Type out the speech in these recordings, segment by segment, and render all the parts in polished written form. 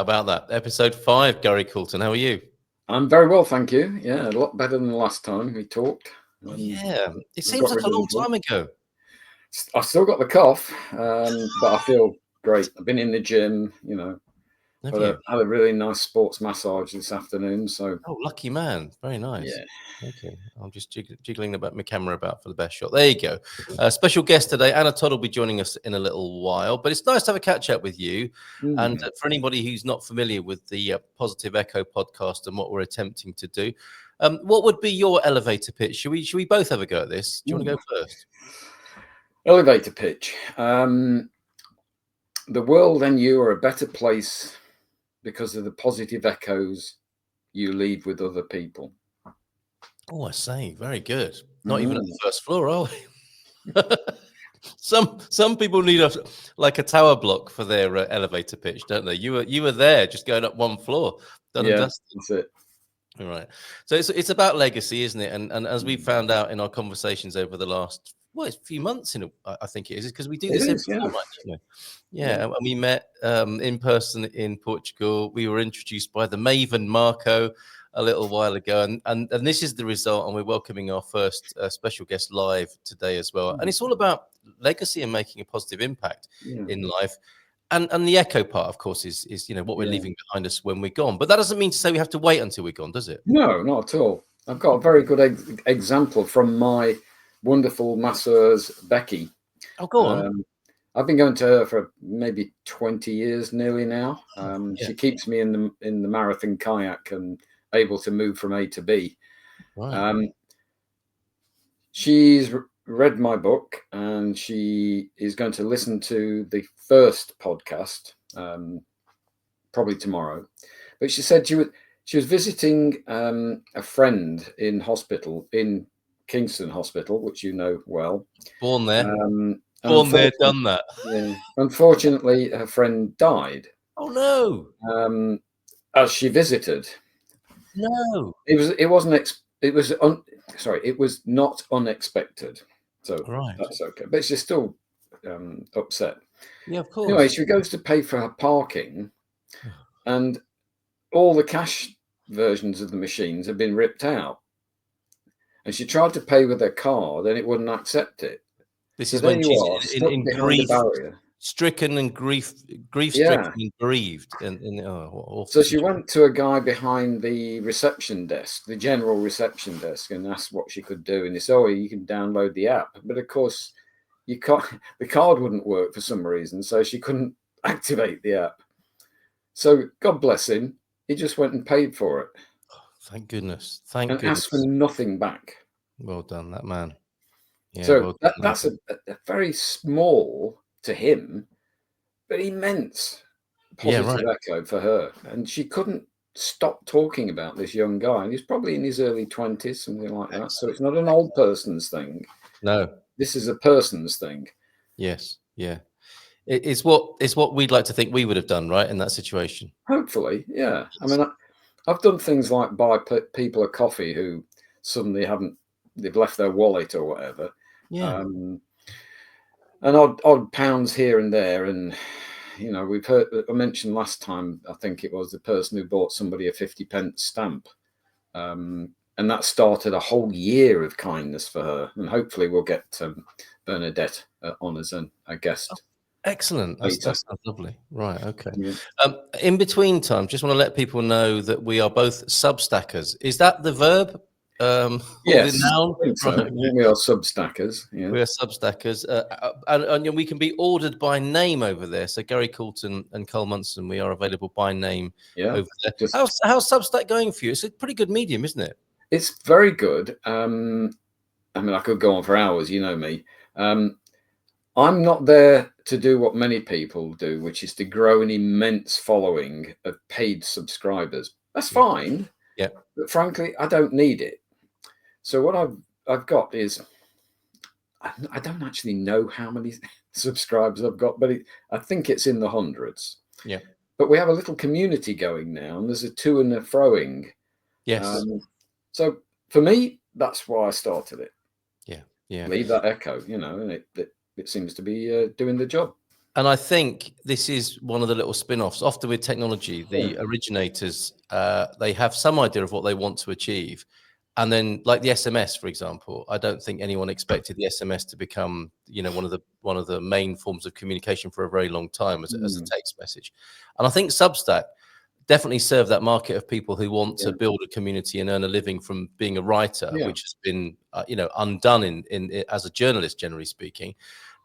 about that? Episode 5, Gary Coulton. How are you? I'm very well, thank you. Yeah, a lot better than the last time we talked. Yeah, it seems like a long time ago. I've still got the cough, but I feel great. I've been in the gym, Have you? had a really nice sports massage this afternoon. So, lucky man. Very nice. Yeah. Okay, I'm just jiggling my camera about for the best shot. There you go. Special guest today, Anna Todd will be joining us in a little while, but it's nice to have a catch up with you. And for anybody who's not familiar with the Positive Echo podcast and what we're attempting to do, what would be your elevator pitch? Should we both have a go at this? Do you want to go first? Elevator pitch. The world and you are a better place because of the positive echoes you leave with other people. Oh, I say, very good. Not even at the first floor, are we? Some people need a tower block for their elevator pitch, don't they? You were there, just going up one floor. Done and dusted. That's it. All right. So it's about legacy, isn't it? And as we found out in our conversations over the last few months, I think it is because we do this every time, don't we? Yeah, and we met in person in Portugal. We were introduced by the Maven Marco a little while ago, and this is the result. And we're welcoming our first special guest live today as well. And it's all about legacy and making a positive impact in life. And the echo part, of course, is what we're leaving behind us when we're gone. But that doesn't mean to say we have to wait until we're gone, does it? No, not at all. I've got a very good example from my wonderful masseuse, Becky. Oh, go on. I've been going to her for maybe 20 years nearly now. She keeps me in the marathon kayak and able to move from A to B. Right. She's read my book and she is going to listen to the first podcast probably tomorrow. But she said she was visiting a friend in hospital in Kingston Hospital, which you know well. Born there. Born there, done that. Yeah. Unfortunately, her friend died. Oh no! As she visited. No, it was not unexpected. So that's okay. But she's still upset. Yeah, of course. Anyway, she goes to pay for her parking, and all the cash versions of the machines have been ripped out. And she tried to pay with her card, and it wouldn't accept it. This is when she's in grief, stricken and grief-stricken and bereaved. So she went to a guy behind the reception desk, the general reception desk, and asked what she could do. And they said, you can download the app. But of course, you can't. The card wouldn't work for some reason, so she couldn't activate the app. So God bless him, he just went and paid for it. Thank goodness. And asked for nothing back. Well done, that man. Yeah, so that's a very small, to him, but immense positive echo for her. And she couldn't stop talking about this young guy. And he's probably in his early 20s, something like that. So it's not an old person's thing. No. This is a person's thing. Yes. Yeah. It's what we'd like to think we would have done, right, in that situation. Hopefully, yeah. I mean, I've done things like buy people a coffee who suddenly they've left their wallet or whatever. Yeah. And odd pounds here and there. And, we've heard, I mentioned last time, I think it was the person who bought somebody a 50p stamp. And that started a whole year of kindness for her. And hopefully we'll get Bernadette on as a guest. Oh, excellent. That's lovely. Right. Okay. Yeah. In between times, just want to let people know that we are both substackers. Is that the verb? Yes, so. We are substackers. Yeah. We are substackers, and we can be ordered by name over there. So Gary Coulton and Carl Munson, we are available by name over there. How's Substack going for you? It's a pretty good medium, isn't it? It's very good. I mean, I could go on for hours. You know me. I'm not there to do what many people do, which is to grow an immense following of paid subscribers. That's fine. Yeah. But frankly, I don't need it. So what I've got is, I don't actually know how many subscribers I've got, but I think it's in the hundreds. Yeah. But we have a little community going now, and there's a to and a froing. Yes. So for me, that's why I started it. Yeah. Yeah. Leave that echo, and it seems to be doing the job. And I think this is one of the little spin-offs. Often with technology, the originators, they have some idea of what they want to achieve. And then, like the SMS, for example, I don't think anyone expected the SMS to become, one of the main forms of communication for a very long time as a text message. And I think Substack definitely serve that market of people who want to build a community and earn a living from being a writer, which has been, undone in as a journalist, generally speaking.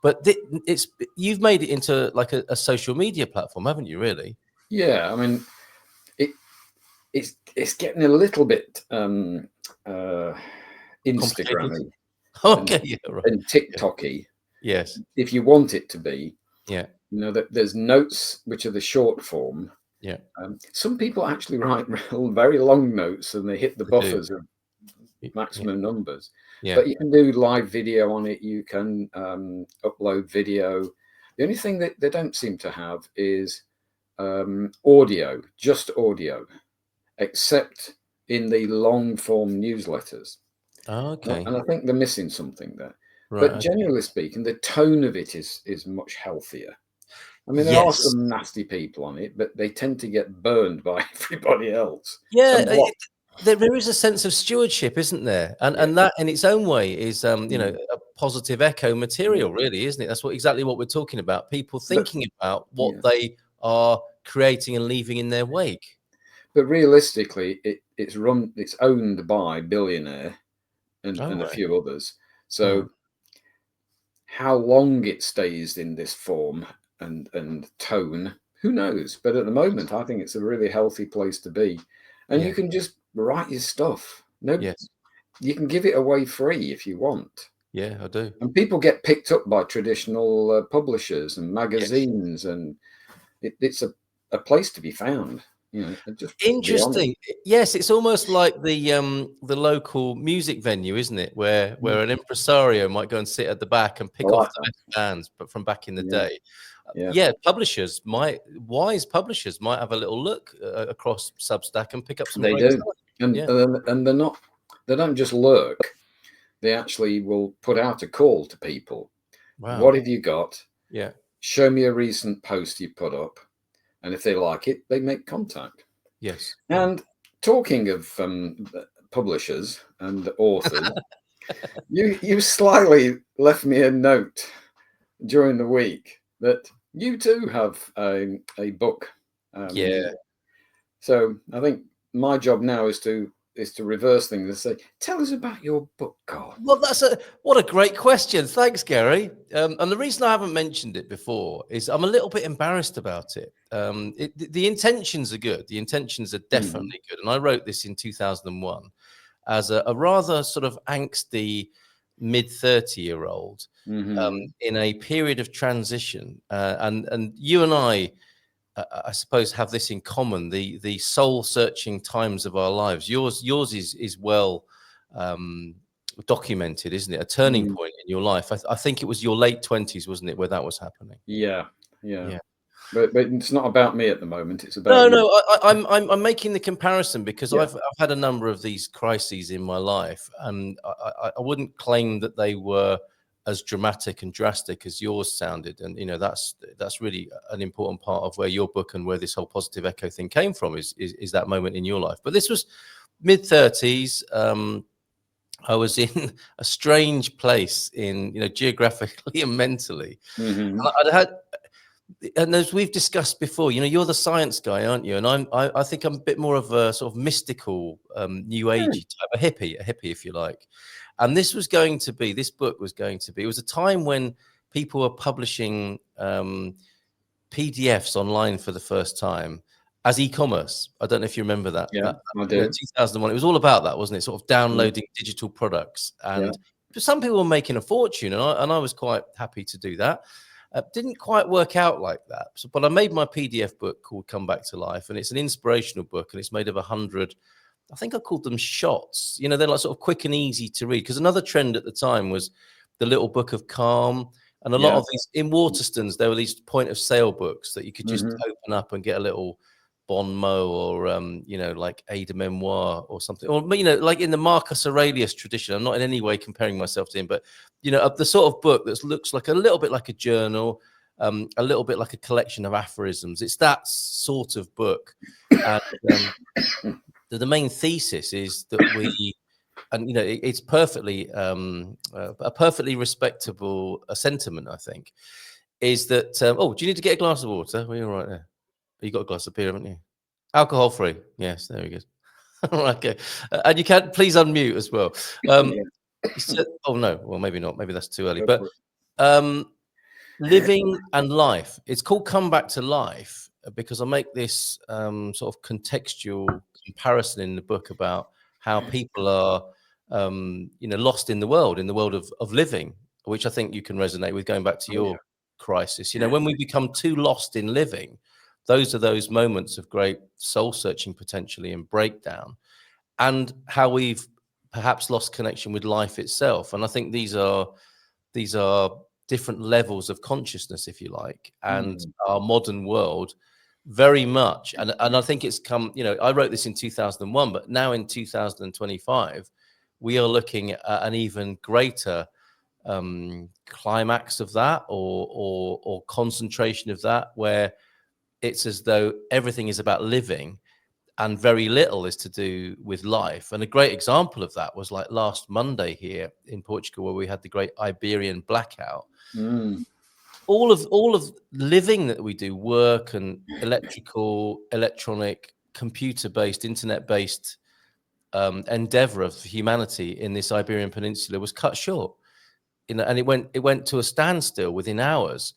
But you've made it into like a social media platform, haven't you? Really? Yeah, I mean, it's getting a little bit Instagrammy, okay, and TikToky. Yes, if you want it to be. Yeah, that there's notes which are the short form. Yeah, some people actually write very long notes, and they hit the buffers of maximum numbers. Yeah. But you can do live video on it. You can upload video. The only thing that they don't seem to have is audio, just audio, except in the long form newsletters. Oh, okay. And I think they're missing something there. Right, but generally speaking, the tone of it is much healthier. I mean, there are some nasty people on it, but they tend to get burned by everybody else. Yeah, there is a sense of stewardship, isn't there? And that in its own way is, a positive echo material, really, isn't it? That's exactly what we're talking about. People thinking about what they are creating and leaving in their wake. But realistically, it's owned by Billionaire and a few others. So how long it stays in this form and tone, who knows? But at the moment, I think it's a really healthy place to be. And you can just write your stuff. You can give it away free if you want. Yeah, I do. And people get picked up by traditional publishers and magazines, and it's a place to be found. Just interesting. Yes, it's almost like the local music venue, isn't it? Where an impresario might go and sit at the back and pick off the best bands, but from back in the day. Wise publishers might have a little look across Substack and pick up some. They do, and they don't just lurk. They actually will put out a call to people. Wow. What have you got? Yeah. Show me a recent post you put up. And if they like it, they make contact. Yes. And talking of publishers and authors, you slyly left me a note during the week that you too have a book. So I think my job now is to reverse things and say, tell us about your book, Carl. Well, what a great question. Thanks, Gary. And the reason I haven't mentioned it before is I'm a little bit embarrassed about it. The intentions are good. The intentions are definitely good. And I wrote this in 2001 as a rather sort of angsty mid-30-year-old in a period of transition. And you and I suppose have this in common, the soul searching times of our lives. Yours is well documented, isn't it? A turning point in your life. I think it was your late 20s, wasn't it, where that was happening? Yeah. But it's not about me at the moment. It's about I'm making the comparison because I've had a number of these crises in my life, and I wouldn't claim that they were as dramatic and drastic as yours sounded. And that's really an important part of where your book and where this whole positive echo thing came from is that moment in your life. But this was mid-30s. I was in a strange place in geographically and mentally. I'd had, and as we've discussed before, you're the science guy, aren't you? And I think I'm a bit more of a sort of mystical, new agey type, a hippie, if you like. And this book was going to be, it was a time when people were publishing PDFs online for the first time as e-commerce. I don't know if you remember that. Yeah, I do. 2001. It was all about that, wasn't it? Sort of downloading digital products. And some people were making a fortune, and I was quite happy to do that. Didn't quite work out like that. But I made my PDF book called Come Back to Life, and it's an inspirational book, and it's made of 100, I think I called them shots. They're like sort of quick and easy to read. Because another trend at the time was the Little Book of Calm. And a lot of these, in Waterstones, there were these point of sale books that you could just open up and get a little bon mot or, like aide memoire or something. Or, like in the Marcus Aurelius tradition. I'm not in any way comparing myself to him, but, the sort of book that looks like a little bit like a journal, a little bit like a collection of aphorisms. It's that sort of book. And the main thesis is that we, and it's perfectly a perfectly respectable sentiment, I think, is that oh, do you need to get a glass of water? Well, you're right there. You got a glass of beer, haven't you? Alcohol free. Yes, there we go. Okay, and you can please unmute as well. So, oh no, well maybe not. Maybe that's too early. But living and life. It's called Come Back to Life because I make this sort of contextual comparison in the book about how people are, lost in the world of living, which I think you can resonate with. Going back to your crisis, when we become too lost in living, those are those moments of great soul searching potentially and breakdown, and how we've perhaps lost connection with life itself. And I think these are different levels of consciousness, if you like, and our modern world very much. And I think it's come, I wrote this in 2001, but now in 2025, we are looking at an even greater climax of that or concentration of that, where it's as though everything is about living and very little is to do with life. And a great example of that was like last Monday here in Portugal, where we had the great Iberian blackout. All of living that we do, work and electrical, electronic, computer-based, internet-based endeavor of humanity in this Iberian Peninsula was cut short. And it went to a standstill within hours.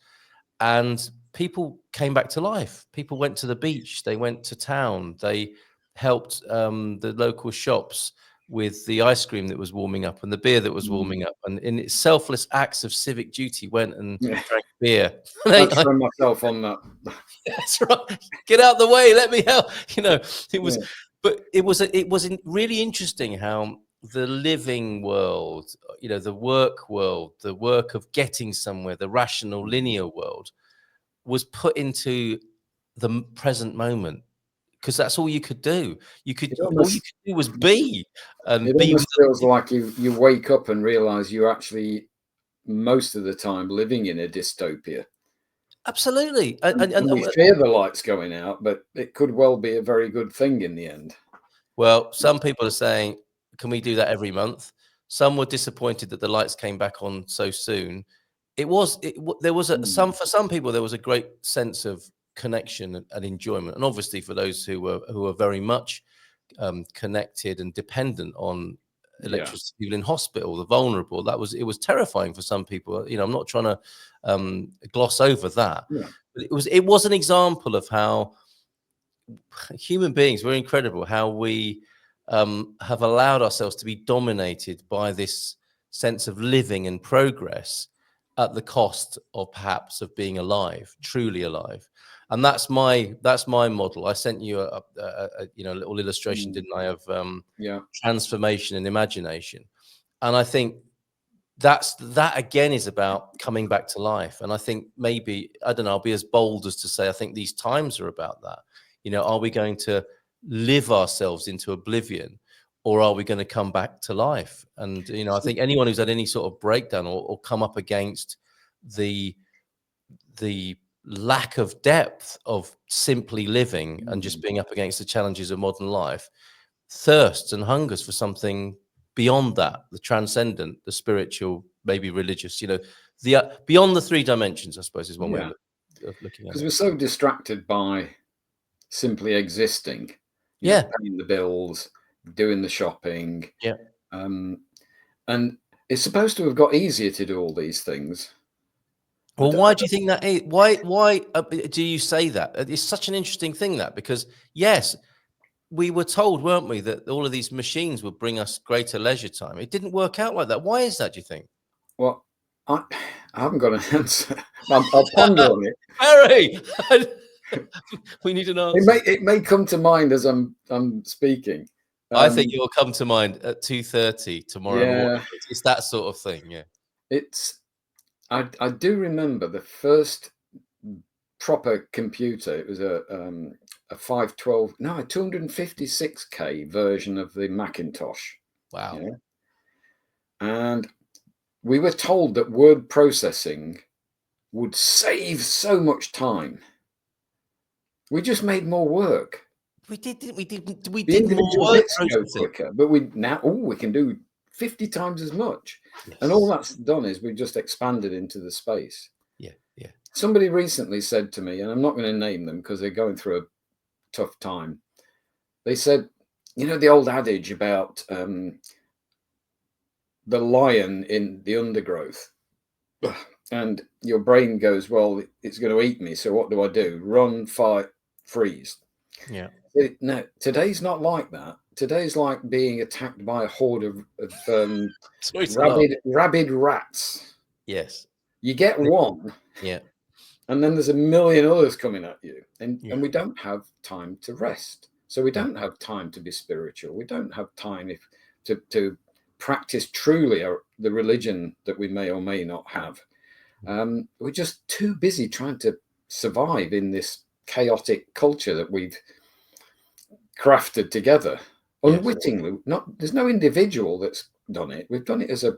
And people came back to life. People went to the beach. They went to town. They helped the local shops with the ice cream that was warming up and the beer that was warming up. And in its selfless acts of civic duty, went and drank beer. I'd throw myself on that. That's right. Get out the way. Let me help. It was, but it was really interesting how the living world, the work world, the work of getting somewhere, the rational linear world, was put into the present moment, because that's all you could do. All you could do was be. And it almost feels like you wake up and realize you're actually most of the time living in a dystopia. Absolutely. And we fear the lights going out, but it could well be a very good thing in the end. Well, some people are saying, can we do that every month? Some were disappointed that the lights came back on so soon. For some people, there was a great sense of connection and enjoyment. And obviously for those who were very much connected and dependent on electricity, people in hospital, the vulnerable, it was terrifying for some people. I'm not trying to gloss over that. But it was an example of how human beings, we're incredible, how we have allowed ourselves to be dominated by this sense of living and progress at the cost of perhaps of being alive, truly alive. And that's my model. I sent you a little illustration, didn't I, of transformation and imagination. And I think that again is about coming back to life. And I think maybe, I don't know, I'll be as bold as to say, I think these times are about that. Are we going to live ourselves into oblivion, or are we going to come back to life? And, I think anyone who's had any sort of breakdown or come up against the lack of depth of simply living and just being up against the challenges of modern life thirsts and hungers for something beyond that, the transcendent, the spiritual, maybe religious, the beyond the three dimensions, I suppose, is one way of looking at it. Because we're so distracted by simply existing, paying the bills, doing the shopping, and it's supposed to have got easier to do all these things. Well, why do you think that is? Why do you say that? It's such an interesting thing, that, because yes, we were told, weren't we, that all of these machines would bring us greater leisure time. It didn't work out like that. Why is that, do you think? Well, I haven't got an answer. I'll ponder on it. Harry, we need an answer. It may come to mind as I'm speaking. I think it will come to mind at 2:30 tomorrow morning. It's that sort of thing, I do remember the first proper computer. It was a 256K version of the Macintosh. Wow. And we were told that word processing would save so much time. We just made more work. We did more work. Bits go quicker, but we can do 50 times as much. Yes. And all that's done is we've just expanded into the space. Yeah. Somebody recently said to me, and I'm not going to name them because they're going through a tough time. They said, you know, the old adage about the lion in the undergrowth, and your brain goes, well, it's going to eat me. So what do I do? Run, fight, freeze. Yeah. No, today's not like that. Today's like being attacked by a horde of rabid rats. Yes. You get one. Yeah. And then there's a million others coming at you. And we don't have time to rest. So we don't have time to be spiritual. We don't have time to practice truly the religion that we may or may not have. We're just too busy trying to survive in this chaotic culture that we've crafted together unwittingly. There's no individual that's done it. We've done it as a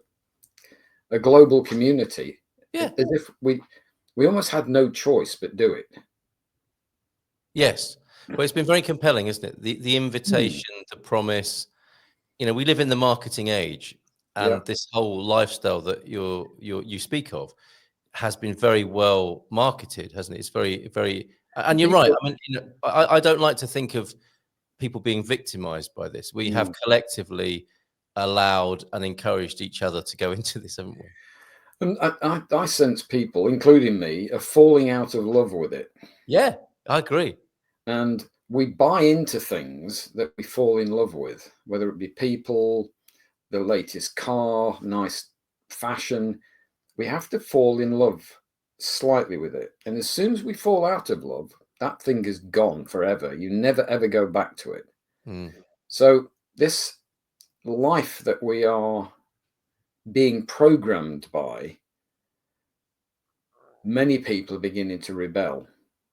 global community. Yeah. As if we almost had no choice but do it. Yes. Well, it's been very compelling, isn't it? The invitation, the promise. You know, we live in the marketing age, and this whole lifestyle that you speak of has been very well marketed, hasn't it? It's very, very, and you're right. I mean, you know, I don't like to think of people being victimized by this. We have collectively allowed and encouraged each other to go into this, haven't we? And I sense people, including me, are falling out of love with it. Yeah, I agree. And we buy into things that we fall in love with, whether it be people, the latest car, nice fashion. We have to fall in love slightly with it. And as soon as we fall out of love, that thing is gone forever. You never, ever go back to it. So this life that we are being programmed by, many people are beginning to rebel.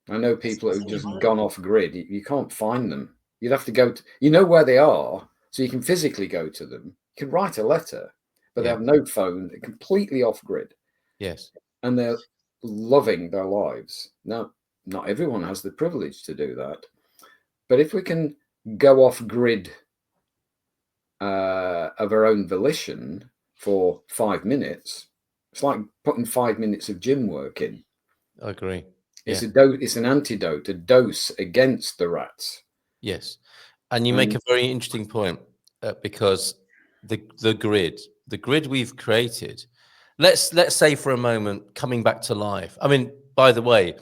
I know people who've just gone off grid. You can't find them. You'd have to go to, you know where they are, so you can physically go to them. You can write a letter, but they have no phone. They're completely off grid. Yes. And they're loving their lives. Now, not everyone has the privilege to do that. But if we can go off grid of our own volition for 5 minutes, it's like putting 5 minutes of gym work in. I agree. It's it's an antidote, a dose against the rats. Yes. And you make a very interesting point, because the grid we've created, let's say for a moment, coming back to life. I mean, by the way,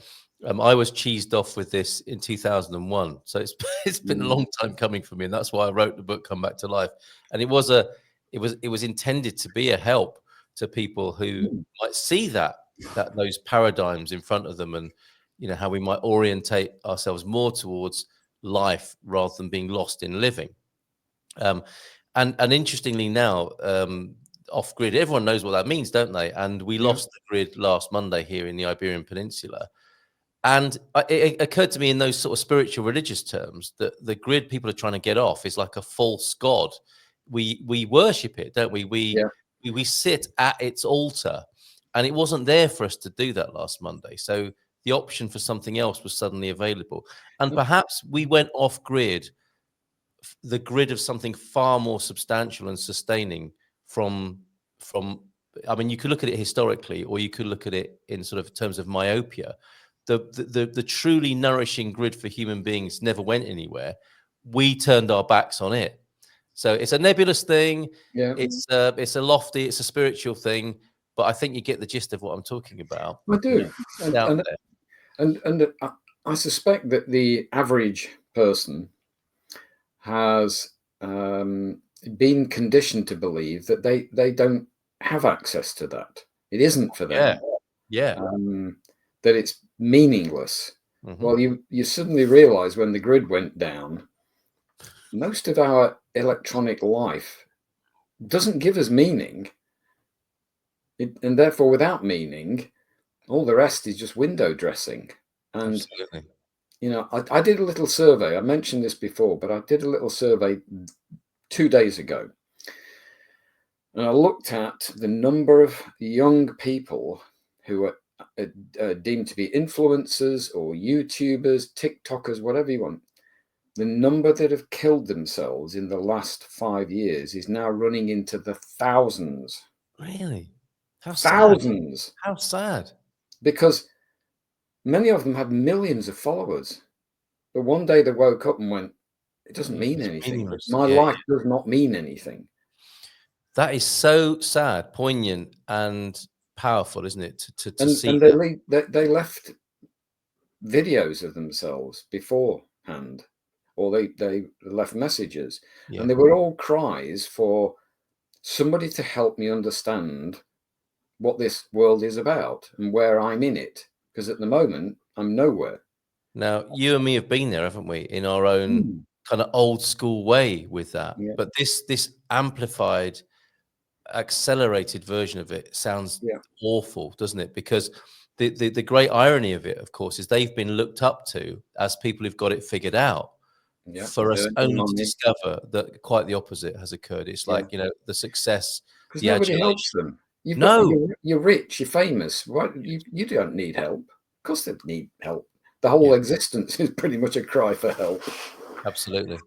I was cheesed off with this in 2001, so it's been a long time coming for me, and that's why I wrote the book Come Back to Life. And it was intended to be a help to people who might see those paradigms in front of them, and you know how we might orientate ourselves more towards life rather than being lost in living. And interestingly now, off grid, everyone knows what that means, don't they? And we lost the grid last Monday here in the Iberian Peninsula. And it occurred to me in those sort of spiritual religious terms that the grid people are trying to get off is like a false god. We worship it, don't we? We sit at its altar, and it wasn't there for us to do that last Monday. So the option for something else was suddenly available. And perhaps we went off grid, the grid of something far more substantial and sustaining from I mean, you could look at it historically, or you could look at it in sort of terms of myopia. The truly nourishing grid for human beings never went anywhere. We turned our backs on it. So it's a nebulous thing. It's a lofty, it's a spiritual thing, but I think you get the gist of what I'm talking about. I do. And I suspect that the average person has been conditioned to believe that they don't have access to that. It isn't for them. That it's meaningless. Well, you suddenly realize when the grid went down, most of our electronic life doesn't give us meaning. And therefore, without meaning, all the rest is just window dressing. And absolutely. You know, I did a little survey. I mentioned this before, but I did a little survey 2 days ago. And I looked at the number of young people who are deemed to be influencers or YouTubers, TikTokers, whatever you want. The number that have killed themselves in the last 5 years is now running into the thousands. Really? How thousands. Sad. How sad. Because many of them had millions of followers. But one day they woke up and went, it doesn't mean anything. My life does not mean anything. That is so sad, poignant, and powerful, isn't it? To see. And they left videos of themselves beforehand, or they left messages, and they were all cries for somebody to help me understand what this world is about and where I'm in it. Because at the moment, I'm nowhere. Now, you and me have been there, haven't we, in our own kind of old school way with that. Yeah. But this amplified, accelerated version of it sounds awful, doesn't it? Because the great irony of it, of course, is they've been looked up to as people who've got it figured out. Yeah, for us only to discover that quite the opposite has occurred. It's like, the success, because nobody helps them. You're rich, you're famous. What you don't need help. Of course, they need help. The whole existence is pretty much a cry for help. Absolutely.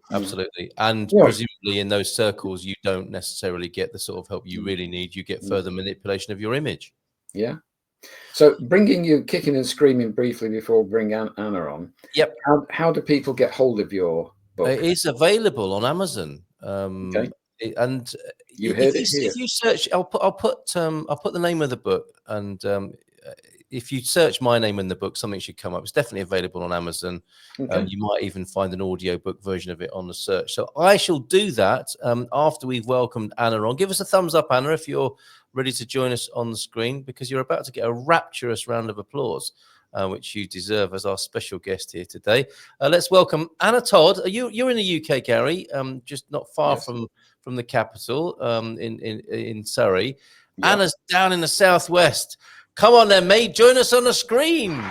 And presumably in those circles, you don't necessarily get the sort of help you really need. You get further manipulation of your image. Yeah. So bringing you kicking and screaming briefly before we bring Anna on. Yep. How do people get hold of your book? It is available on Amazon. Okay. And if you search, I'll put the name of the book, and if you search my name in the book, something should come up. It's definitely available on Amazon. Okay. You might even find an audiobook version of it on the search. So I shall do that after we've welcomed Anna on. Give us a thumbs up, Anna, if you're ready to join us on the screen, because you're about to get a rapturous round of applause, which you deserve as our special guest here today. Let's welcome Anna Todd. You're in the UK, Gary, just not far from the capital, in Surrey. Yep. Anna's down in the southwest. Come on then, mate. Join us on the screen.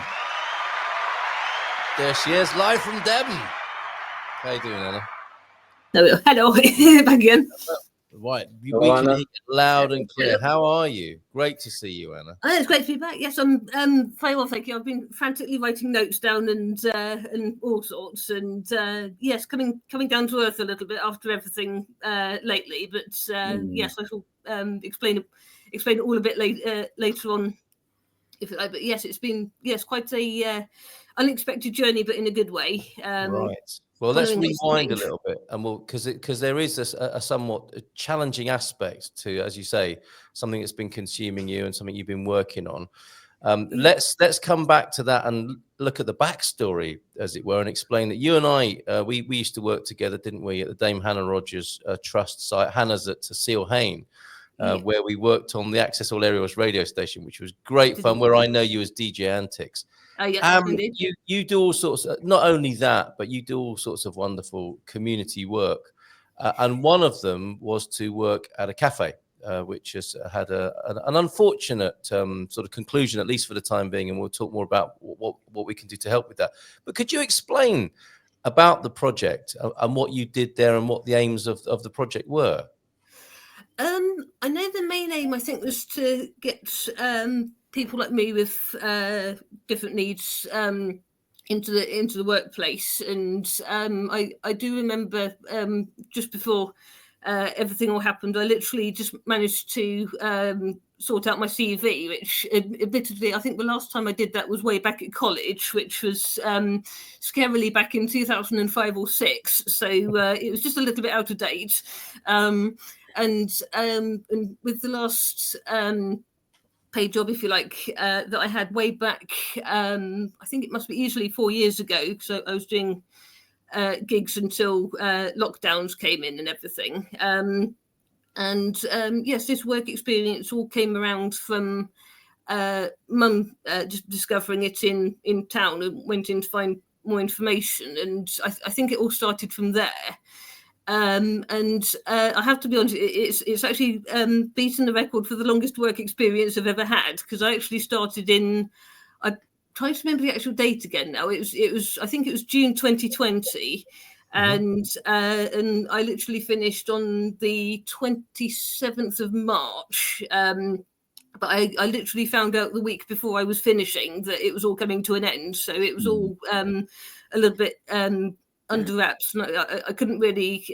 There she is, live from Devon. How you doing, Anna? Hello, back again. Right, we can hear you loud and clear. How are you? Great to see you, Anna. It's great to be back. Yes, I'm very well, thank you. I've been frantically writing notes down and all sorts, and yes, coming down to earth a little bit after everything lately. But yes, I shall explain it all a bit later on, if you like. But yes, it's been quite a unexpected journey, but in a good way. Right. Well, let's rewind a little bit, and because there is a somewhat challenging aspect to, as you say, something that's been consuming you and something you've been working on. Let's come back to that and look at the backstory, as it were, and explain that you and I we used to work together, didn't we, at the Dame Hannah Rogers Trust site. Hannah's at Seal Hayne, where we worked on the Access All Areas radio station, which was great fun. Where I know you as DJ Antics. You do all sorts of, not only that, but you do all sorts of wonderful community work. And one of them was to work at a cafe, which has had an unfortunate sort of conclusion, at least for the time being. And we'll talk more about what we can do to help with that. But could you explain about the project and what you did there and what the aims of the project were? I know the main aim, I think, was to get people like me with different needs into the workplace, and I do remember just before everything all happened, I literally just managed to sort out my CV, which admittedly I think the last time I did that was way back at college, which was scarily back in 2005 or 6, so it was just a little bit out of date. And with the last paid job, if you like, that I had way back, I think it must be easily 4 years ago, because I was doing gigs until lockdowns came in and everything. Yes, this work experience all came around from Mum just discovering it in town, and went in to find more information. And I think it all started from there. I have to be honest, it's actually beaten the record for the longest work experience I've ever had, because I actually started I try to remember the actual date again now. It was I think it was June 2020, and I literally finished on the 27th of March but I literally found out the week before I was finishing that it was all coming to an end. So it was all a little bit under wraps. And I couldn't really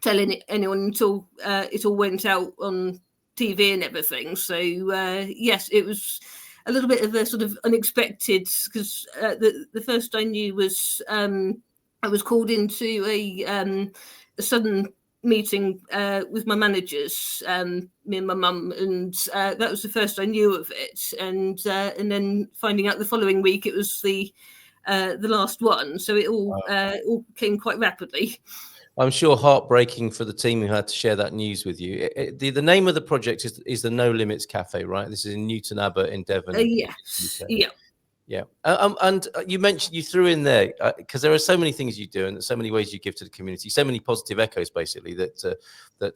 tell anyone until it all went out on TV and everything. So yes, it was a little bit of a sort of unexpected, because the first I knew was I was called into a sudden meeting with my managers, me and my mum, and that was the first I knew of it. And then finding out the following week it was the last one. So it all came quite rapidly. I'm sure heartbreaking for the team who had to share that news with you. The name of the project is the No Limits Cafe, right? This is in Newton Abbot in Devon. Yes. Yeah. And you threw in there, because there are so many things you do and so many ways you give to the community, so many positive echoes, basically, that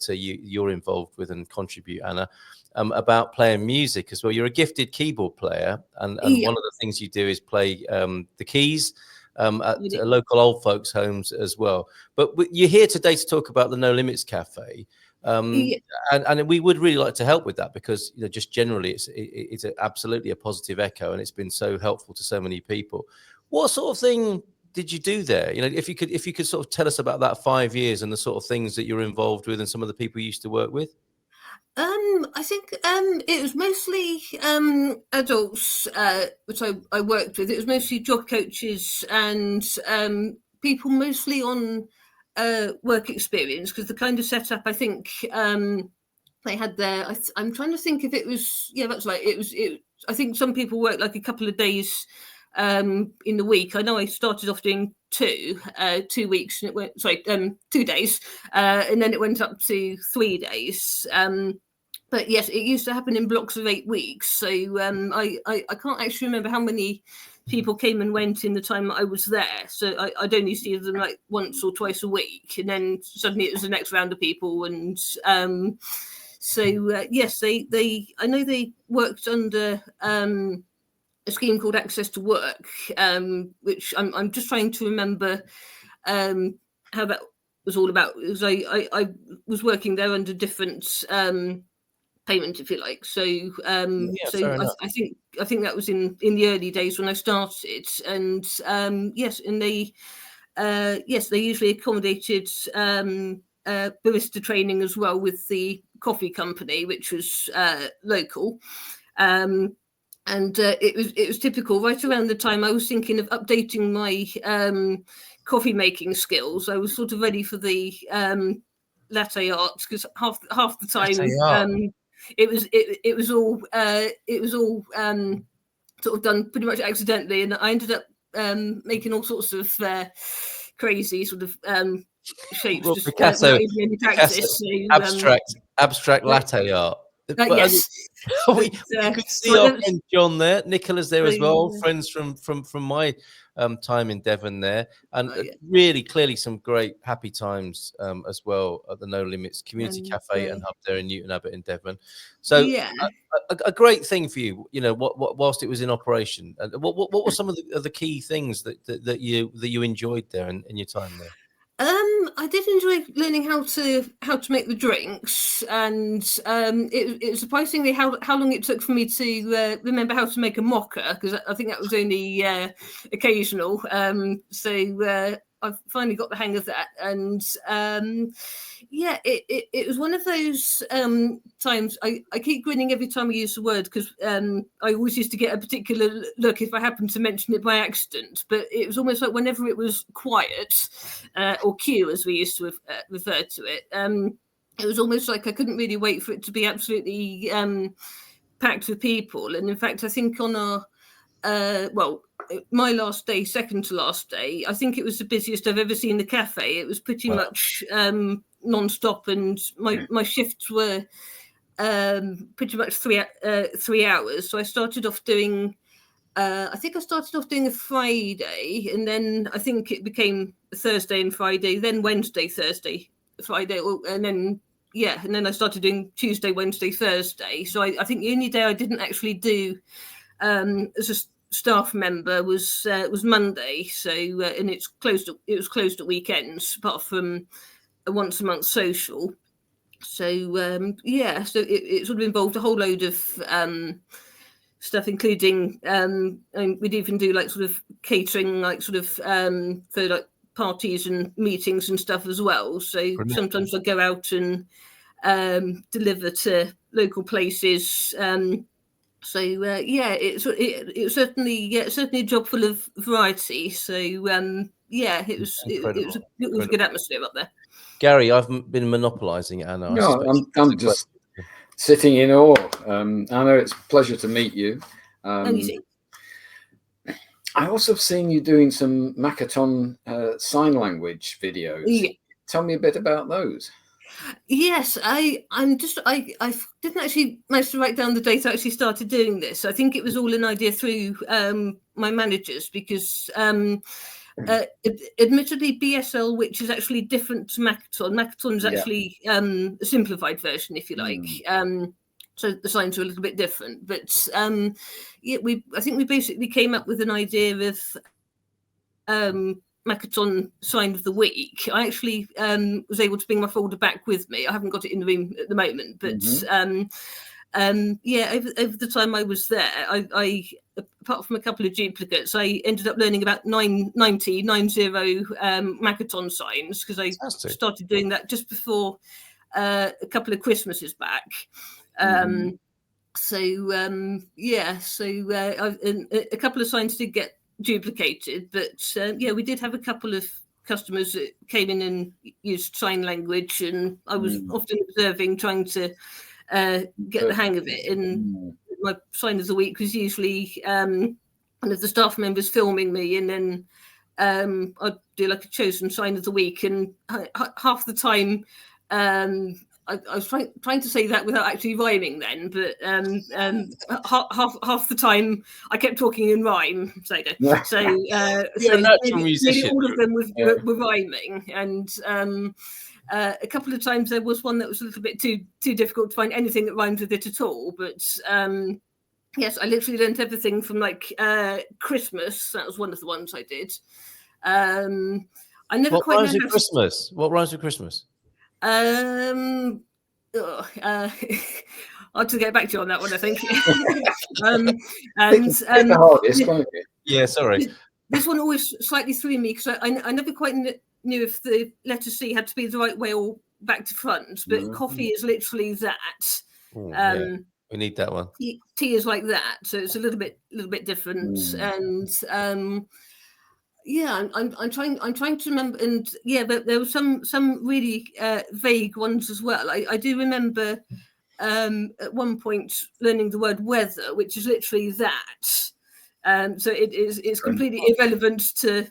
you're involved with and contribute, Anna, about playing music as well. You're a gifted keyboard player, and one of the things you do is play the keys at local old folks' homes as well. But you're here today to talk about the No Limits Cafe. And we would really like to help with that, because just generally it's absolutely a positive echo, and it's been so helpful to so many people. What sort of thing did you do there? If you could sort of tell us about that 5 years and the sort of things that you're involved with and some of the people you used to work with. I think it was mostly adults which I worked with. It was mostly job coaches and people mostly on work experience, because the kind of setup I think they had there. I'm trying to think if it was. Yeah, that's right. It was. I think some people worked like a couple of days in the week. I know I started off doing 2 weeks, and it went 2 days, and then it went up to 3 days. But yes, it used to happen in blocks of 8 weeks. So I can't actually remember how many people came and went in the time that I was there. So I'd only see them like once or twice a week, and then suddenly it was the next round of people. And yes, they I know they worked under a scheme called Access to Work, which I'm just trying to remember how that was all about. Because I was working there under different payment, if you like. So I think that was in the early days when I started. And yes, and they usually accommodated barista training as well with the coffee company, which was local. And it was typical. Right around the time I was thinking of updating my coffee making skills, I was sort of ready for the latte art, because half the time it was all sort of done pretty much accidentally, and I ended up making all sorts of crazy sort of shapes. Well, just Picasso, practice. So, abstract latte art. Yes, we could see our friend John there, Nicola's there as well, friends from my time in Devon there, and really clearly some great happy times as well at the No Limits Community Cafe and Hub there in Newton Abbot in Devon. So a great thing for you, whilst it was in operation. What were some of the key things that you enjoyed there in your time there? I did enjoy learning how to make the drinks, and it was surprisingly how long it took for me to remember how to make a mocha, because I think that was only occasional. So I finally got the hang of that, and it was one of those times. I keep grinning every time I use the word, because I always used to get a particular look if I happened to mention it by accident. But it was almost like whenever it was quiet, or Q as we used to refer to it, it was almost like I couldn't really wait for it to be absolutely packed with people. And in fact, I think on our my last day, second to last day, I think it was the busiest I've ever seen the cafe. It was pretty much non-stop, and my shifts were pretty much 3 hours. So I started off doing a Friday, and then I think it became Thursday and Friday, then Wednesday, Thursday, Friday, and then I started doing Tuesday, Wednesday, Thursday. So I think the only day I didn't actually do as a staff member was Monday. So and it was closed at weekends, apart from a once a month social. So it sort of involved a whole load of stuff, including we'd even do like sort of catering, like sort of for like parties and meetings and stuff as well. So brilliant. Sometimes I go out and deliver to local places. It was certainly a job full of variety. So it was a good atmosphere up there. Gary, I've been monopolising Anna. No, I'm just sitting in awe. Anna, it's a pleasure to meet you. I also have seen you doing some Makaton sign language videos. Yeah. Tell me a bit about those. Yes, I didn't actually manage to write down the date I actually started doing this. I think it was all an idea through my managers, because admittedly BSL, which is actually different to Makaton. Makaton is actually a simplified version, if you like. So the signs are a little bit different, but I think we basically came up with an idea of Makaton sign of the week. I actually was able to bring my folder back with me. I haven't got it in the room at the moment, but over the time I was there, I apart from a couple of duplicates, I ended up learning about 90 Makaton signs, because I started doing that just before a couple of Christmases back. A couple of signs did get duplicated, but we did have a couple of customers that came in and used sign language, and I was often observing, trying to get the hang of it. And my sign of the week was usually one of the staff members filming me, and then I'd do like a chosen sign of the week, and half the time I was trying to say that without actually rhyming then, but half the time I kept talking in rhyme. So nearly all of them were rhyming, and a couple of times there was one that was a little bit too difficult to find anything that rhymed with it at all. But yes, I literally learned everything from like Christmas. That was one of the ones I did. I never What quite rhymes with Christmas? What rhymes with Christmas? I'll have to get back to you on that one, I think. The hardest, won't it? Yeah, sorry. This one always slightly threw me, because I never quite knew if the letter C had to be the right way or back to front, but coffee is literally that. We need that one. Tea is like that, so it's a little bit different. And I'm trying to remember, and but there were some really vague ones as well. I do remember at one point learning the word weather, which is literally that. So it's completely irrelevant to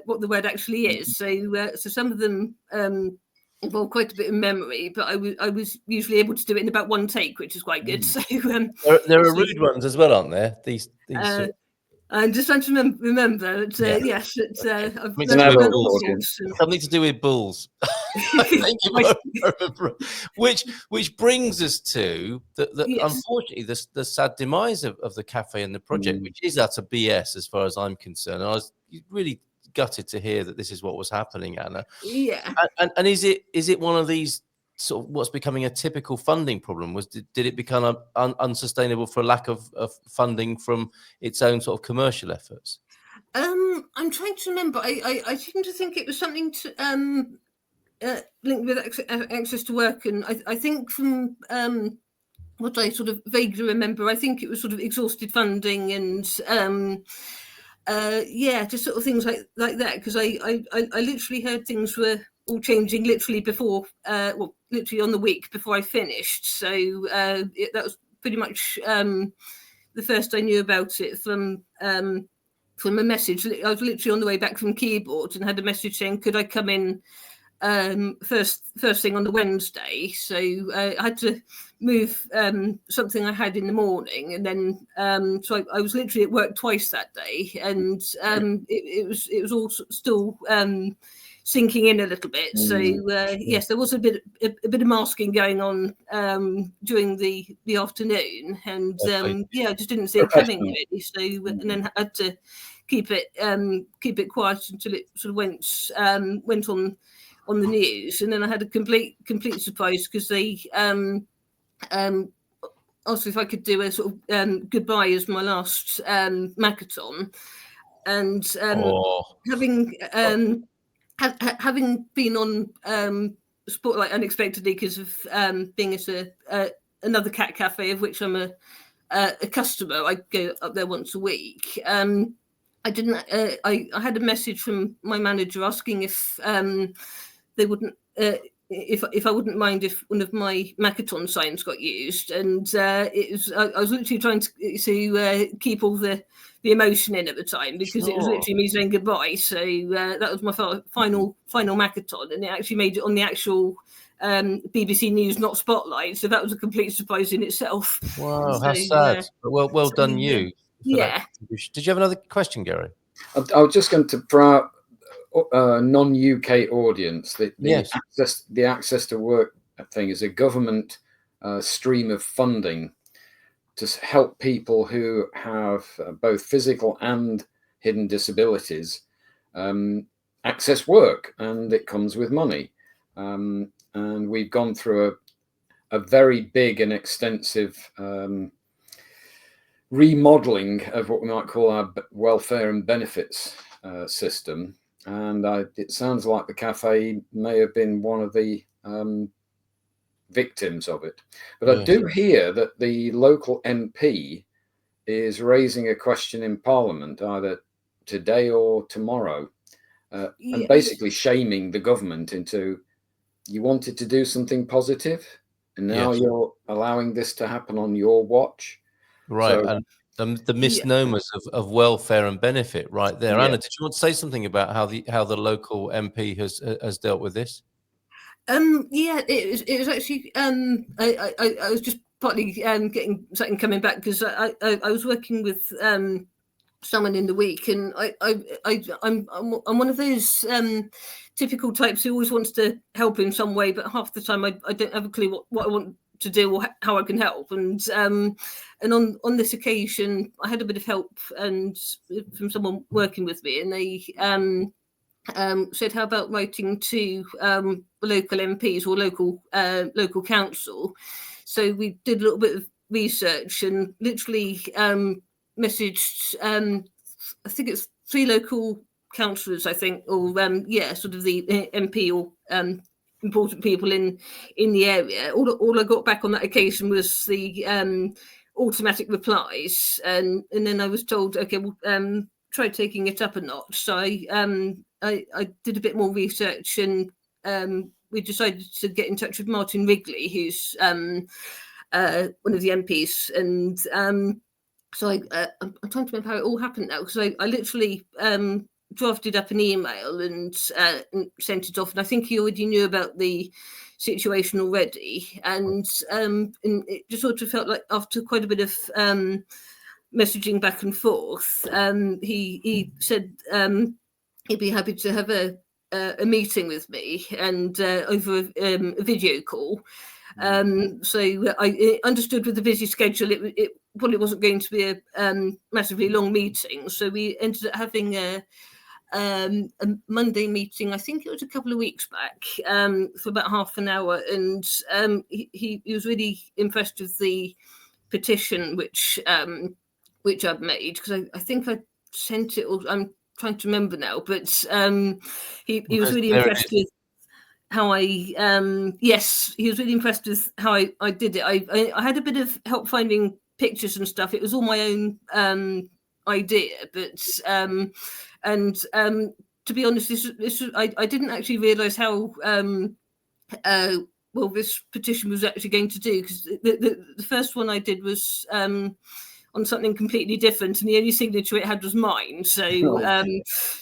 what the word actually is. So some of them involve quite a bit of memory, but I was usually able to do it in about one take, which is quite good. So there are rude ones as well, aren't there? These I'm just trying to remember. Yes, I've something to do with bulls. which brings us to unfortunately the sad demise of the cafe and the project, which is at a BS as far as I'm concerned. And I was really gutted to hear that this is what was happening, Anna. Yeah. And is it one of these sort of what's becoming a typical funding problem? Did it become unsustainable for lack of funding from its own sort of commercial efforts? I'm trying to remember. I seem to think it was something to linked with access to work, and I think from what I sort of vaguely remember, I think it was sort of exhausted funding and just sort of things like that, because I literally heard things were all changing literally before, literally on the week before I finished. So that was pretty much the first I knew about it from a message. I was literally on the way back from keyboard and had a message saying, could I come in first thing on the Wednesday? So I had to move something I had in the morning, and then so I was literally at work twice that day, and it was all still sinking in a little bit. So yes, there was a bit of masking going on during the afternoon, and I just didn't see it coming really. So and then had to keep it quiet until it sort of went on on the news, and then I had a complete surprise because they asked if I could do a sort of goodbye as my last Macathon, and having been on Spotlight unexpectedly because of being at another cat cafe of which I'm a customer. I go up there once a week. I didn't. I had a message from my manager asking if they wouldn't. If I wouldn't mind if one of my Macathon signs got used, and it was I was literally trying to keep all the emotion in at the time because it was literally me saying goodbye. So that was my final Macathon, and it actually made it on the actual BBC News, not Spotlight. So that was a complete surprise in itself. Wow, how sad! Well done, you. Yeah. Did you have another question, Gary? I was just going to for our non-UK audience, the access to work thing is a government stream of funding to help people who have both physical and hidden disabilities access work, and it comes with money. And we've gone through a very big and extensive remodeling of what we might call our welfare and benefits system. And it sounds like the cafe may have been one of the victims of it. But I do hear that the local MP is raising a question in Parliament either today or tomorrow, and basically shaming the government into, you wanted to do something positive, and now you're allowing this to happen on your watch. Right. So, and the misnomers of welfare and benefit right there. Anna, did you want to say something about how the local MP has dealt with this? It was actually I was just partly getting something coming back because I was working with someone in the week, and I'm one of those typical types who always wants to help in some way, but half the time I don't have a clue what I want to do or how I can help. And on this occasion, I had a bit of help and from someone working with me, and they said, "How about writing to local MPs or local council?" So we did a little bit of research and literally messaged. I think it's 3 local councillors. I think, or sort of the MP or important people in the area. All I got back on that occasion was the automatic replies, and then I was told, okay, well, try taking it up a notch. So I did a bit more research, and we decided to get in touch with Martin Wrigley, who's one of the MPs, and so I'm trying to remember how it all happened now, because I literally drafted up an email and sent it off, and I think he already knew about the situation already, and it just sort of felt like after quite a bit of messaging back and forth, he said he'd be happy to have a meeting with me and over a video call. So I understood with the busy schedule it probably wasn't going to be a massively long meeting, so we ended up having a Monday meeting. I think it was a couple of weeks back, for about half an hour, and he was really impressed with the petition which I've made, because I think I sent it, or I'm trying to remember now, but he was really impressed with how he was really impressed with how I did it. I had a bit of help finding pictures and stuff. It was all my own idea, but to be honest, this I didn't actually realise how well this petition was actually going to do, because the first one I did was on something completely different, and the only signature it had was mine. So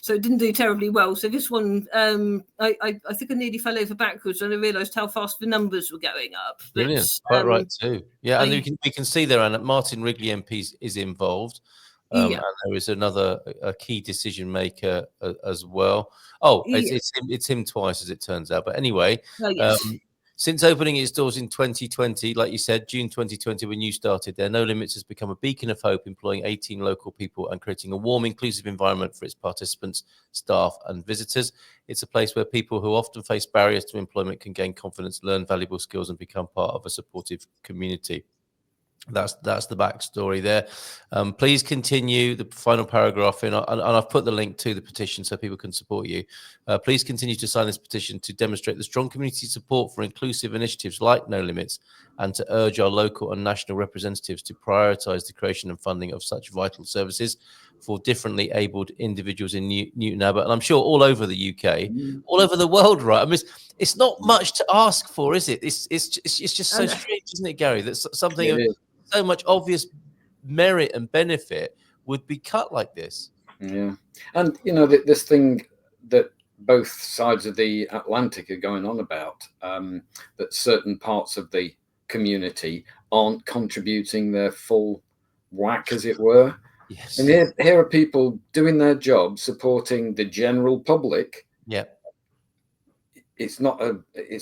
so it didn't do terribly well. So this one, I think I nearly fell over backwards when I realised how fast the numbers were going up. But, brilliant, quite right too. Yeah, and we can see there, and Martin Wrigley MP is involved. And there is a key decision maker as well. Oh, it's him twice, as it turns out. But anyway, Since opening its doors in 2020, like you said, June 2020, when you started there, No Limits has become a beacon of hope, employing 18 local people and creating a warm, inclusive environment for its participants, staff, and visitors. It's a place where people who often face barriers to employment can gain confidence, learn valuable skills, and become part of a supportive community. That's the backstory there. Please continue the final paragraph and I've put the link to the petition so people can support you. Please continue to sign this petition to demonstrate the strong community support for inclusive initiatives like No Limits, and to urge our local and national representatives to prioritize the creation and funding of such vital services for differently abled individuals in Newton Abbot, and I'm sure all over the UK, all over the world, right? I mean, it's not much to ask for, is it? It's just so strange, isn't it, Gary? That something of so much obvious merit and benefit would be cut like this. Yeah, and you know, this thing that both sides of the Atlantic are going on about, that certain parts of the community aren't contributing their full whack, as it were. Yes. And here are people doing their job, supporting the general public. Yeah. It's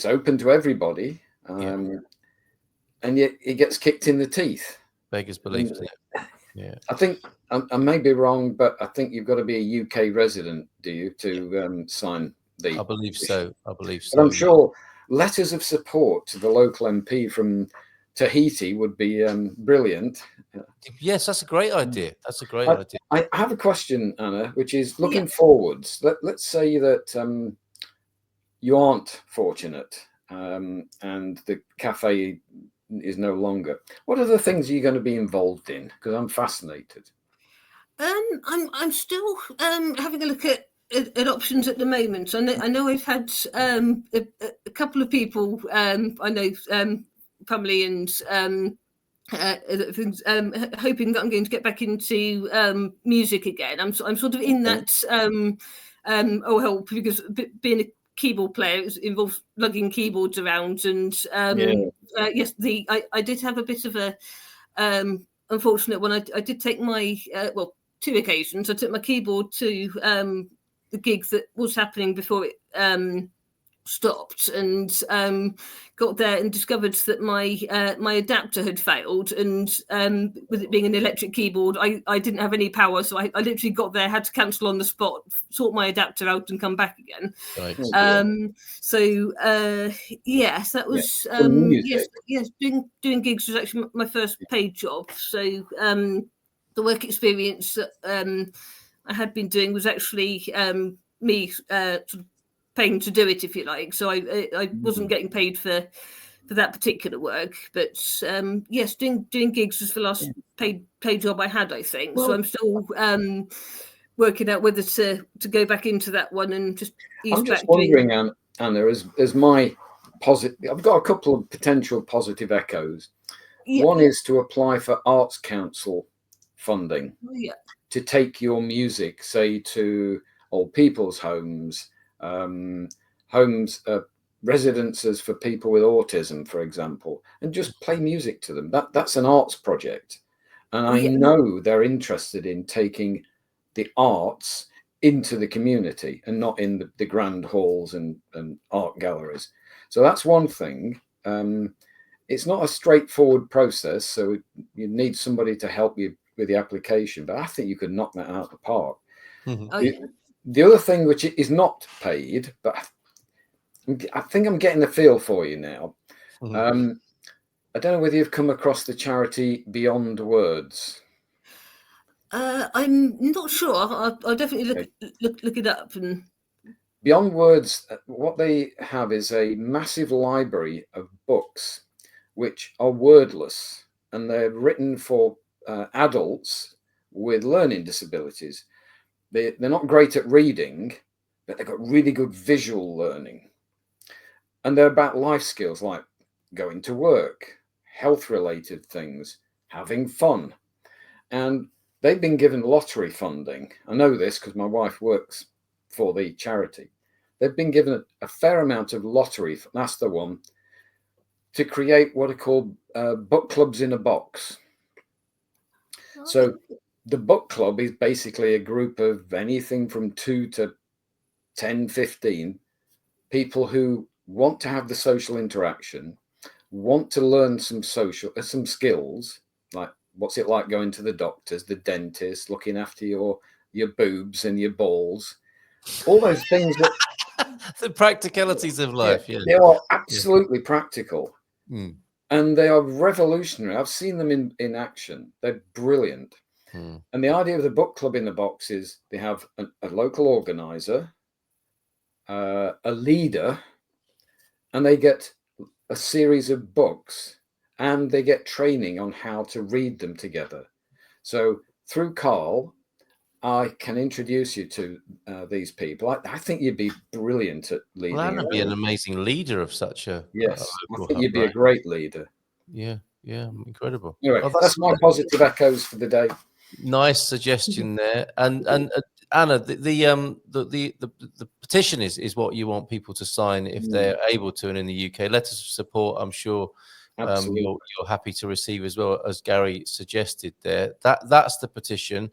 open to everybody. And yet it gets kicked in the teeth. Beggars belief. Yeah. I think I may be wrong, but I think you've got to be a UK resident, do you, to sign the? I believe so. But I'm sure letters of support to the local MP from Tahiti would be brilliant. Yes, that's a great idea. That's a great idea. I have a question, Anna, which is looking forwards. Let's say that you aren't fortunate and the cafe is no longer. What are the things you're going to be involved in? Because I'm fascinated. I'm still having a look at options at the moment. I know I've had a couple of people I know, family and hoping that I'm going to get back into music again. I'm sort of in that help, because being a keyboard player involves lugging keyboards around, and yes, I did have a bit of a unfortunate one. I did take my two occasions. I took my keyboard to the gig that was happening before it stopped, and got there and discovered that my adapter had failed, and with it being an electric keyboard, I didn't have any power, so I literally got there, had to cancel on the spot, sort my adapter out and come back again. Right. Yes, that was yes, doing gigs was actually my first paid job. So the work experience that I had been doing was actually me sort of paying to do it, if you like. So I wasn't getting paid for that particular work, but yes, doing gigs was the last paid job I had, I think. Well, so I'm still working out whether to go back into that one and just ease I'm just back wondering, Anna, as my positive, I've got a couple of potential positive echoes. Yeah. One is to apply for Arts Council funding to take your music, say, to old people's homes, residences for people with autism, for example, and just play music to them. That's an arts project, and I know they're interested in taking the arts into the community and not in the grand halls and art galleries. So that's one thing. It's not a straightforward process, so you need somebody to help you with the application, but I think you could knock that out of the park. Mm-hmm. The other thing, which is not paid, but I think I'm getting a feel for you now. Mm-hmm. I don't know whether you've come across the charity Beyond Words. I'm not sure. I'll definitely look it up. And Beyond Words, what they have is a massive library of books which are wordless, and they're written for adults with learning disabilities. They're not great at reading, but they've got really good visual learning. And they're about life skills like going to work, health-related things, having fun. And they've been given lottery funding. I know this because my wife works for the charity. They've been given a fair amount of lottery, that's the one, to create what are called book clubs in a box. Oh. So the book club is basically a group of anything from 2 to 10, 15 people who want to have the social interaction, want to learn some skills, like what's it like going to the doctors, the dentist, looking after your boobs and your balls, all those things that the practicalities of life. Yeah, they are absolutely practical, mm. and they are revolutionary. I've seen them in action. They're brilliant. And the idea of the book club in the box is they have a local organizer, a leader, and they get a series of books, and they get training on how to read them together. So through Carl, I can introduce you to these people. I think you'd be brilliant at leading. Well, Anna would be an amazing leader of such a I think you'd be a great leader. Yeah, incredible. Anyway, that's my positive echoes for the day. Nice suggestion there. And Anna, the petition is what you want people to sign if they're able to, and in the UK, letters of support, I'm sure you're happy to receive as well, as Gary suggested there. That's the petition.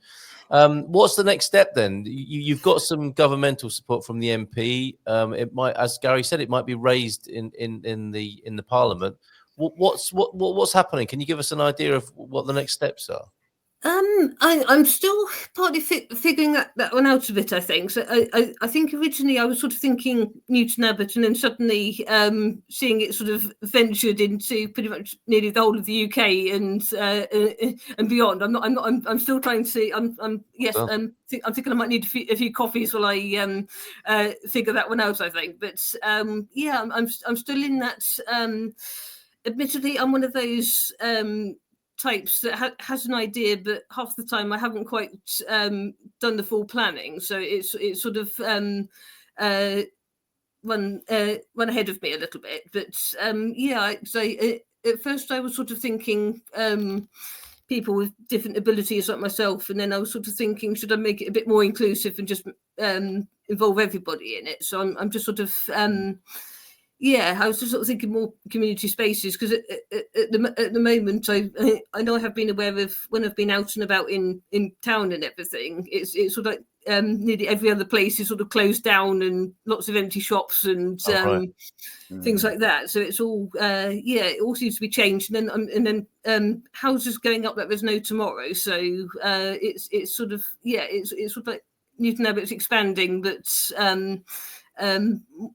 What's the next step then? You've got some governmental support from the MP. It might, as Gary said, it might be raised in the Parliament. What's happening? Can you give us an idea of what the next steps are? I'm still partly figuring that one out a bit, I think. So I think originally I was sort of thinking Newton Abbot, and then suddenly seeing it sort of ventured into pretty much nearly the whole of the UK and beyond. I'm still trying to. I'm thinking I might need a few coffees while I figure that one out, I think. But I'm still in that. Admittedly, I'm one of those types that has an idea, but half the time I haven't quite done the full planning, so it's sort of run ahead of me a little bit. But so at first I was sort of thinking people with different abilities like myself, and then I was sort of thinking, should I make it a bit more inclusive and just involve everybody in it? So I'm just sort of I was just sort of thinking more community spaces, because at the moment I know I have been aware of, when I've been out and about in town and everything, it's sort of like nearly every other place is sort of closed down, and lots of empty shops and things like that. So it's all it all seems to be changed, and then houses going up that there's no tomorrow. So it's sort of it's sort of like Newton Abbot's expanding, but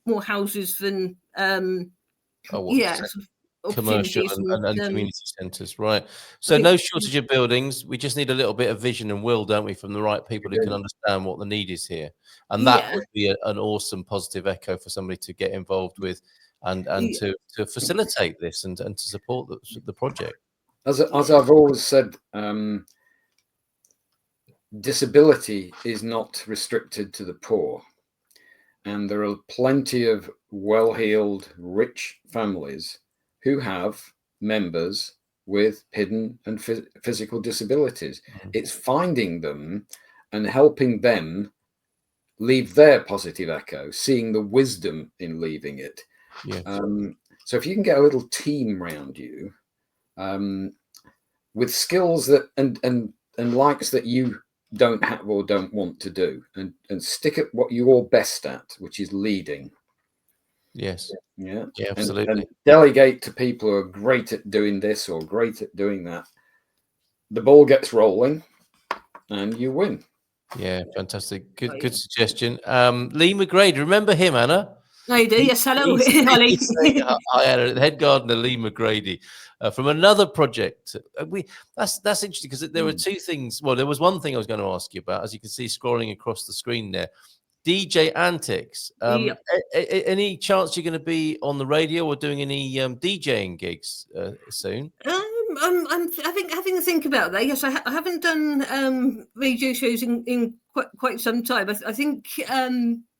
more houses than commercial and community centres, right? So no shortage of buildings. We just need a little bit of vision and will, don't we, from the right people who can understand what the need is here, and that would be an awesome positive echo for somebody to get involved with and to facilitate this and to support the project. As I've always said, disability is not restricted to the poor. And there are plenty of well-heeled, rich families who have members with hidden and physical disabilities. It's finding them and helping them leave their positive echo, seeing the wisdom in leaving it. Yes. So if you can get a little team around you with skills that and likes that you don't have or don't want to do, and stick at what you're best at, which is leading. Yes. Yeah, absolutely. And delegate to people who are great at doing this or great at doing that. The ball gets rolling and you win. Yeah, fantastic. Good suggestion. Lee McGrady, remember him, Anna? I do. Yes, hello. Hi, Anna. Head gardener Lee McGrady from another project. That's interesting, because there were two things. Well, there was one thing I was going to ask you about, as you can see scrolling across the screen there. DJ Antics. Any chance you're going to be on the radio or doing any DJing gigs soon? I'm having a think about that. Yes, I haven't done radio shows in quite some time. I think.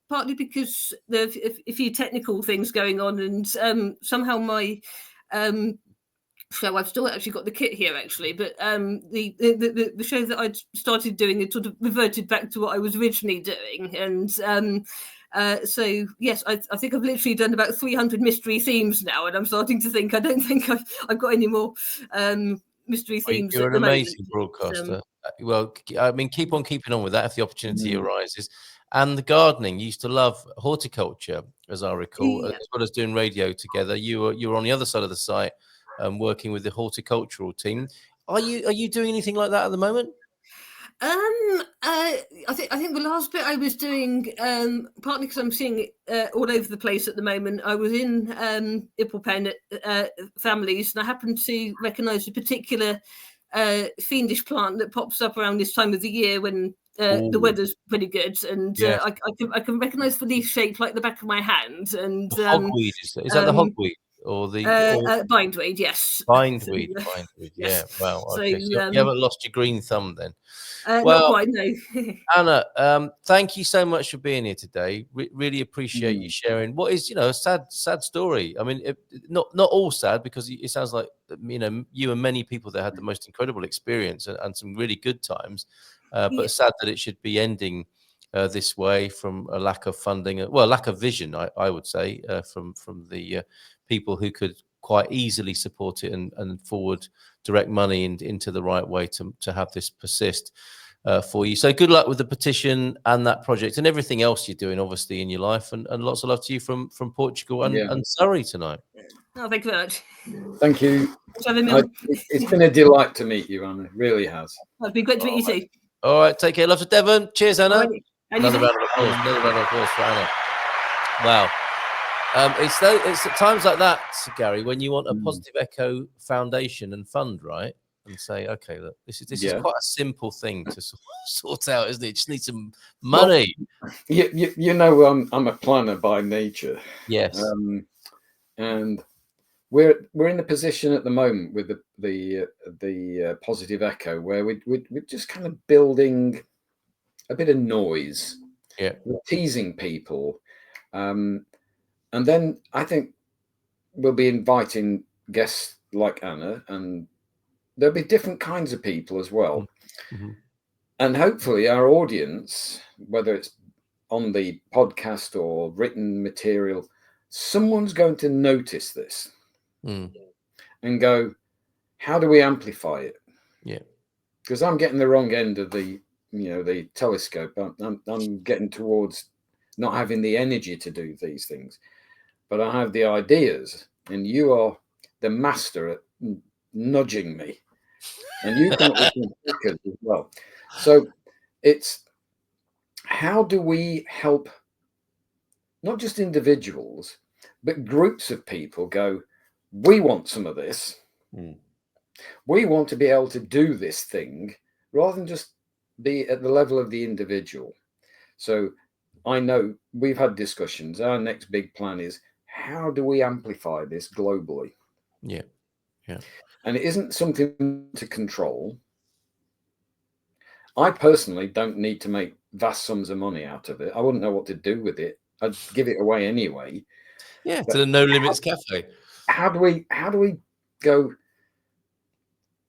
Partly because there are a few technical things going on, and somehow my show, I've still actually got the kit here actually, but the show that I'd started doing, it sort of reverted back to what I was originally doing, and so yes, I think I've literally done about 300 mystery themes now, and I'm starting to think I don't think I've got any more mystery themes. You're an amazing broadcaster. Well, I mean, keep on keeping on with that if the opportunity arises. and the gardening. You used to love horticulture, as I recall, Yeah. as well as doing radio together. You were on the other side of the site, working with the horticultural team. Are you doing anything like that at the moment? I think the last bit I was doing, partly because I'm seeing it all over the place at the moment. I was in Ipplepen at Families, and I happened to recognise a particular fiendish plant that pops up around this time of the year when the weather's pretty good, and Yes. I can recognise the leaf shape like the back of my hand. And Hogweed, is that the hogweed or the bindweed? Yes, bindweed. Yes. Yeah. Wow. So, Okay. So you haven't lost your green thumb then. Not Well, quite, no. Anna, thank you so much for being here today. Really appreciate you sharing what is, a sad story. I mean, not all sad, because it sounds like, you and many people that had the most incredible experience and some really good times, but sad that it should be ending this way from a lack of funding, lack of vision, I would say, from the people who could quite easily support it and forward direct money into the right way to have this persist for you. So good luck with the petition and that project and everything else you're doing, obviously, in your life, and lots of love to you from Portugal and Surrey tonight. Oh, thank you very much. Thank you. It's been a delight to meet you, Anna. It really has. It's been great to meet you too. All right, take care. Love to Devon. Cheers, Anna. Right. Another round of applause for Anna. Wow. It's at times like that, Gary, when you want a Positive Echo Foundation and fund, right? And say, okay, look, this is quite a simple thing to sort out, isn't it? You just need some money. Well, I'm a planner by nature. Yes. And we're in the position at the moment with the Positive Echo where we're just kind of building a bit of noise. Yeah. We're teasing people. And then I think we'll be inviting guests like Anna, and there'll be different kinds of people as well. Mm-hmm. And hopefully our audience, whether it's on the podcast or written material, someone's going to notice this and go, how do we amplify it? Yeah. Because I'm getting the wrong end of the telescope. I'm getting towards not having the energy to do these things, but I have the ideas, and you are the master at nudging me, and you come up with some figures as well. So it's, how do we help not just individuals, but groups of people go, we want some of this. We want to be able to do this thing rather than just be at the level of the individual. So I know we've had discussions. Our next big plan is, how do we amplify this globally? Yeah. And it isn't something to control. I personally don't need to make vast sums of money out of it. I wouldn't know what to do with it. I'd give it away anyway. Yeah, to the No Limits Cafe. How do we go?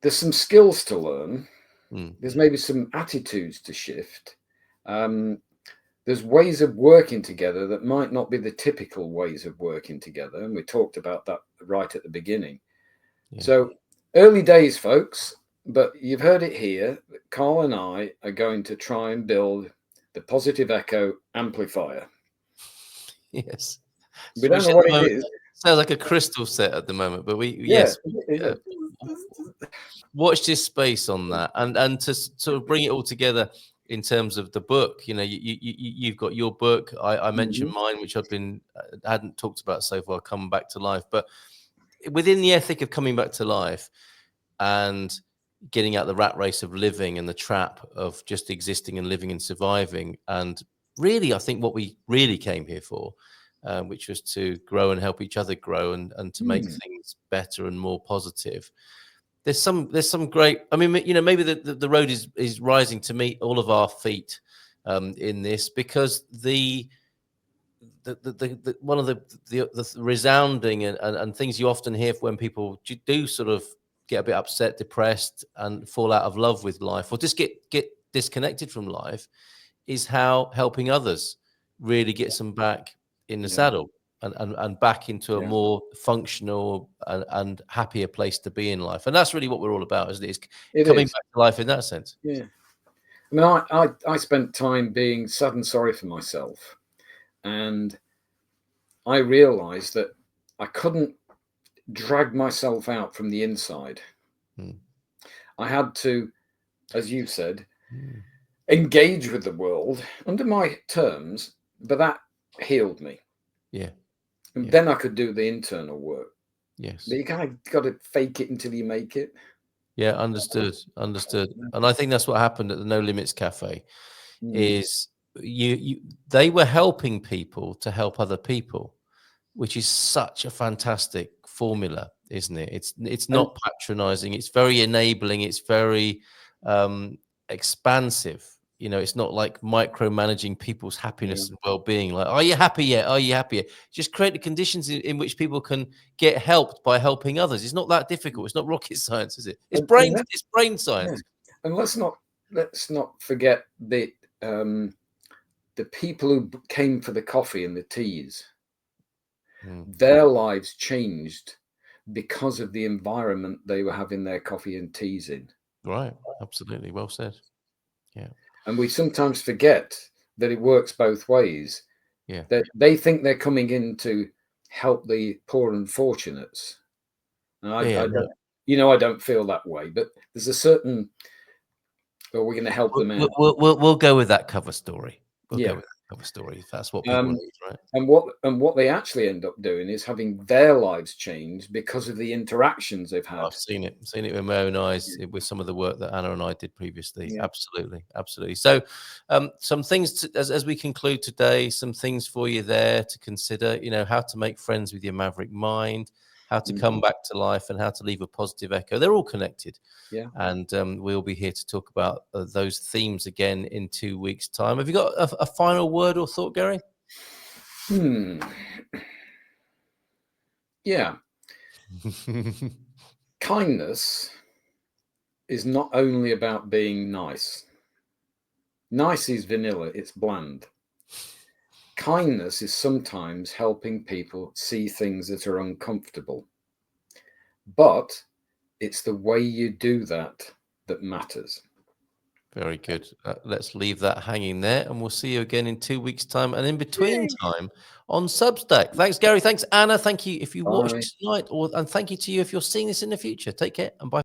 There's some skills to learn. There's maybe some attitudes to shift. There's ways of working together that might not be the typical ways of working together. And we talked about that right at the beginning. Yeah. So early days, folks, but you've heard it here. Carl and I are going to try and build the Positive Echo amplifier. Yes. We don't know what it is. Sounds like a crystal set at the moment, but yes. Watch this space on that, and to sort of bring it all together in terms of the book. You've got your book. I mentioned mine, which hadn't talked about so far, Come Back to Life. But within the ethic of coming back to life and getting out the rat race of living and the trap of just existing and living and surviving, and really, I think what we really came here for, which was to grow and help each other grow and to make things better and more positive. There's some great, I mean, maybe the road is rising to meet all of our feet in this, because the one of the resounding and things you often hear when people do sort of get a bit upset, depressed, and fall out of love with life, or just get disconnected from life, is how helping others really gets them back in the saddle and back into a more functional and happier place to be in life. And that's really what we're all about, isn't it? It's coming back to life in that sense. Yeah. No, I spent time being sad and sorry for myself, and I realized that I couldn't drag myself out from the inside. I had to, as you said, engage with the world under my terms, but that healed me. Yeah. And then I could do the internal work. Yes. But you kind of got to fake it until you make it. Yeah, understood. And I think that's what happened at the No Limits Cafe. Is they were helping people to help other people, which is such a fantastic formula, isn't it? It's not patronizing. It's very enabling. It's very expansive. You know, it's not like micromanaging people's happiness and well-being. Like, are you happy yet? Are you happy yet? Just create the conditions in which people can get helped by helping others. It's not that difficult. It's not rocket science, is it? It's brain science. Yeah. And let's not forget the people who came for the coffee and the teas. Their lives changed because of the environment they were having their coffee and teas in. Right. Absolutely. Well said. Yeah. And we sometimes forget that it works both ways. Yeah. That they think they're coming in to help the poor and fortunates. And I don't feel that way, but there's a certain, well, we're going to help them out. We'll go with that cover story. We'll go with that cover story if that's what people need, right? And what they actually end up doing is having their lives changed because of the interactions they've had. I've seen it with my own eyes with some of the work that Anna and I did previously. Yeah. Absolutely. So, some things as we conclude today, some things for you there to consider. You know, how to make friends with your maverick mind, how to come back to life, and how to leave a positive echo. They're all connected. Yeah. And we'll be here to talk about those themes again in 2 weeks' time. Have you got a final word or thought, Gary? Yeah. Kindness is not only about being nice. Nice is vanilla, it's bland. Kindness is sometimes helping people see things that are uncomfortable. But it's the way you do that matters. Very good. Let's leave that hanging there, and we'll see you again in 2 weeks' time, and in between time on Substack. Thanks, Gary. Thanks, Anna. Thank you if you watched tonight, and thank you to you if you're seeing this in the future. Take care and bye.